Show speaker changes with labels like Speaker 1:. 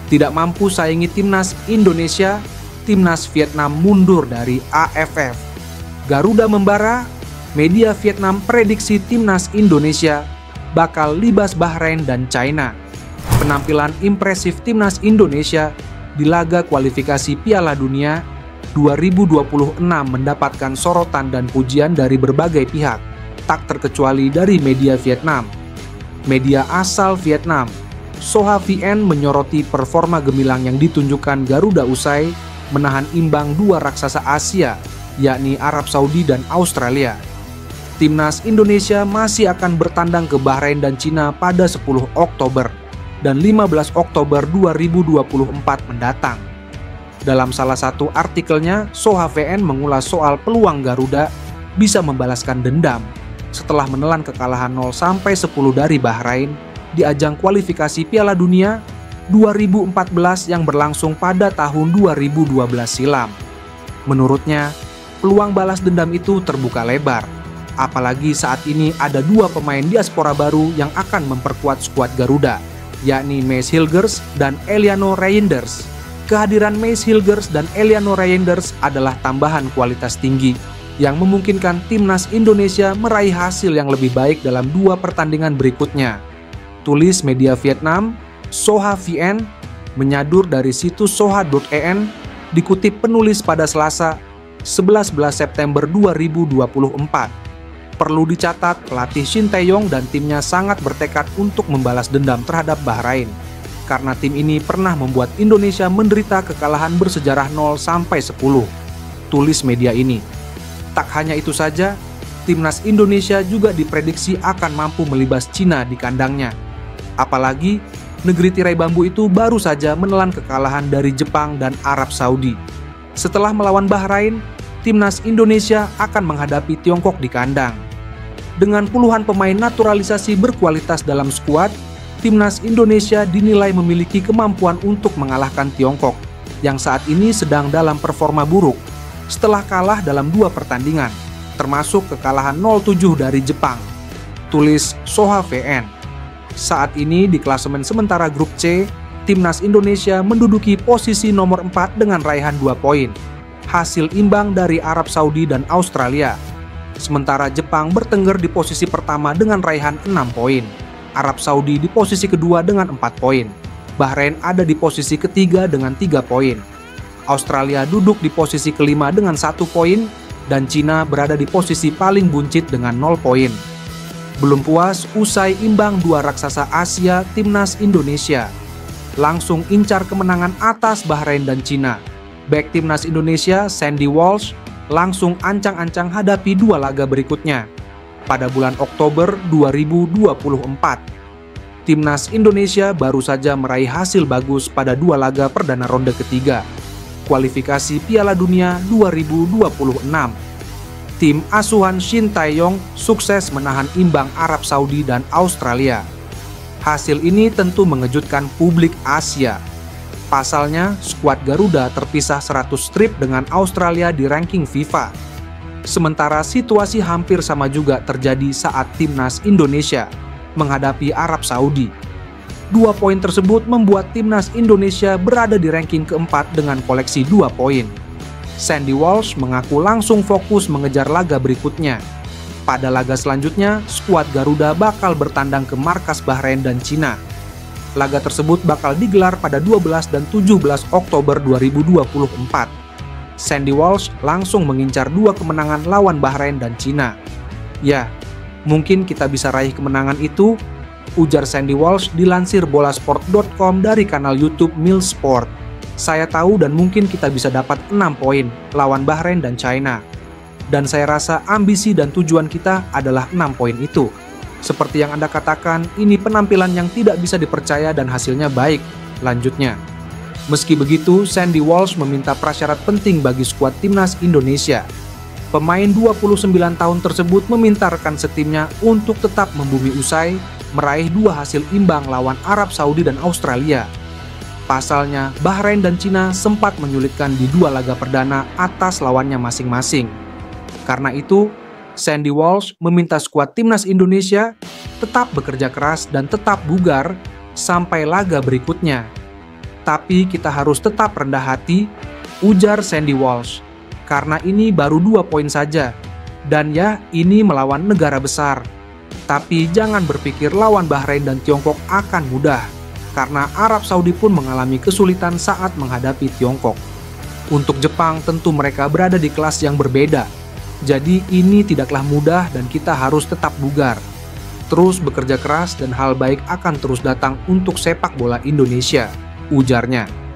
Speaker 1: Tidak mampu saingi timnas Indonesia, timnas Vietnam mundur dari AFF. Garuda membara, media Vietnam prediksi timnas Indonesia bakal libas Bahrain dan China. Penampilan impresif timnas Indonesia di laga kualifikasi Piala Dunia 2026 mendapatkan sorotan dan pujian dari berbagai pihak, tak terkecuali dari media Vietnam. Media asal Vietnam, Soha VN, menyoroti performa gemilang yang ditunjukkan Garuda usai menahan imbang dua raksasa Asia, yakni Arab Saudi dan Australia. Timnas Indonesia masih akan bertandang ke Bahrain dan Cina pada 10 Oktober dan 15 Oktober 2024 mendatang. Dalam salah satu artikelnya, Soha VN mengulas soal peluang Garuda bisa membalaskan dendam setelah menelan kekalahan 0-10 dari Bahrain di ajang kualifikasi Piala Dunia 2014 yang berlangsung pada tahun 2012 silam. Menurutnya, peluang balas dendam itu terbuka lebar, apalagi saat ini ada dua pemain diaspora baru yang akan memperkuat skuad Garuda, yakni Mace Hilgers dan Eliano Reinders. Kehadiran Mace Hilgers dan Eliano Reinders adalah tambahan kualitas tinggi yang memungkinkan timnas Indonesia meraih hasil yang lebih baik dalam dua pertandingan berikutnya. Tulis media Vietnam, Soha VN, menyadur dari situs soha.en, dikutip penulis pada Selasa, 11 September 2024. Perlu dicatat, pelatih Shin Tae-yong dan timnya sangat bertekad untuk membalas dendam terhadap Bahrain, karena tim ini pernah membuat Indonesia menderita kekalahan bersejarah 0-10. Tulis media ini. Tak hanya itu saja, timnas Indonesia juga diprediksi akan mampu melibas Cina di kandangnya. Apalagi, negeri tirai bambu itu baru saja menelan kekalahan dari Jepang dan Arab Saudi. Setelah melawan Bahrain, timnas Indonesia akan menghadapi Tiongkok di kandang. Dengan puluhan pemain naturalisasi berkualitas dalam skuad, timnas Indonesia dinilai memiliki kemampuan untuk mengalahkan Tiongkok, yang saat ini sedang dalam performa buruk setelah kalah dalam dua pertandingan, termasuk kekalahan 0-7 dari Jepang. Tulis Soha VN. Saat ini di klasemen sementara grup C, timnas Indonesia menduduki posisi nomor 4 dengan raihan 2 poin, hasil imbang dari Arab Saudi dan Australia. Sementara Jepang bertengger di posisi pertama dengan raihan 6 poin, Arab Saudi di posisi kedua dengan 4 poin, Bahrain ada di posisi ketiga dengan 3 poin, Australia duduk di posisi kelima dengan 1 poin, dan Cina berada di posisi paling buncit dengan 0 poin. Belum puas, usai imbang dua raksasa Asia, timnas Indonesia langsung incar kemenangan atas Bahrain dan Cina. Bek timnas Indonesia, Sandy Walsh, langsung ancang-ancang hadapi dua laga berikutnya. Pada bulan Oktober 2024, timnas Indonesia baru saja meraih hasil bagus pada dua laga perdana ronde ketiga kualifikasi Piala Dunia 2026. Tim asuhan Shin Tae-yong sukses menahan imbang Arab Saudi dan Australia. Hasil ini tentu mengejutkan publik Asia. Pasalnya, skuad Garuda terpisah 100 strip dengan Australia di ranking FIFA. Sementara situasi hampir sama juga terjadi saat timnas Indonesia menghadapi Arab Saudi. 2 poin tersebut membuat timnas Indonesia berada di ranking keempat dengan koleksi 2 poin. Sandy Walsh mengaku langsung fokus mengejar laga berikutnya. Pada laga selanjutnya, skuad Garuda bakal bertandang ke markas Bahrain dan Cina. Laga tersebut bakal digelar pada 12 dan 17 Oktober 2024. Sandy Walsh langsung mengincar 2 kemenangan lawan Bahrain dan Cina. Ya, mungkin kita bisa raih kemenangan itu, ujar Sandy Walsh dilansir bolasport.com dari kanal YouTube Milsport. Saya tahu dan mungkin kita bisa dapat 6 poin lawan Bahrain dan China. Dan saya rasa ambisi dan tujuan kita adalah 6 poin itu. Seperti yang Anda katakan, ini penampilan yang tidak bisa dipercaya dan hasilnya baik, lanjutnya. Meski begitu, Sandy Walsh meminta prasyarat penting bagi skuad timnas Indonesia. Pemain 29 tahun tersebut meminta rekan setimnya untuk tetap membumi usai meraih 2 hasil imbang lawan Arab Saudi dan Australia. Pasalnya, Bahrain dan Cina sempat menyulitkan di 2 laga perdana atas lawannya masing-masing. Karena itu, Sandy Walsh meminta skuad timnas Indonesia tetap bekerja keras dan tetap bugar sampai laga berikutnya. Tetapi kita harus tetap rendah hati, ujar Sandy Walsh. Karena ini baru 2 poin saja. Dan ya, ini melawan negara besar. Tapi jangan berpikir lawan Bahrain dan Tiongkok akan mudah. Karena Arab Saudi pun mengalami kesulitan saat menghadapi Tiongkok. Untuk Jepang tentu mereka berada di kelas yang berbeda. Jadi ini tidaklah mudah dan kita harus tetap bugar. Terus bekerja keras dan hal baik akan terus datang untuk sepak bola Indonesia, ujarnya.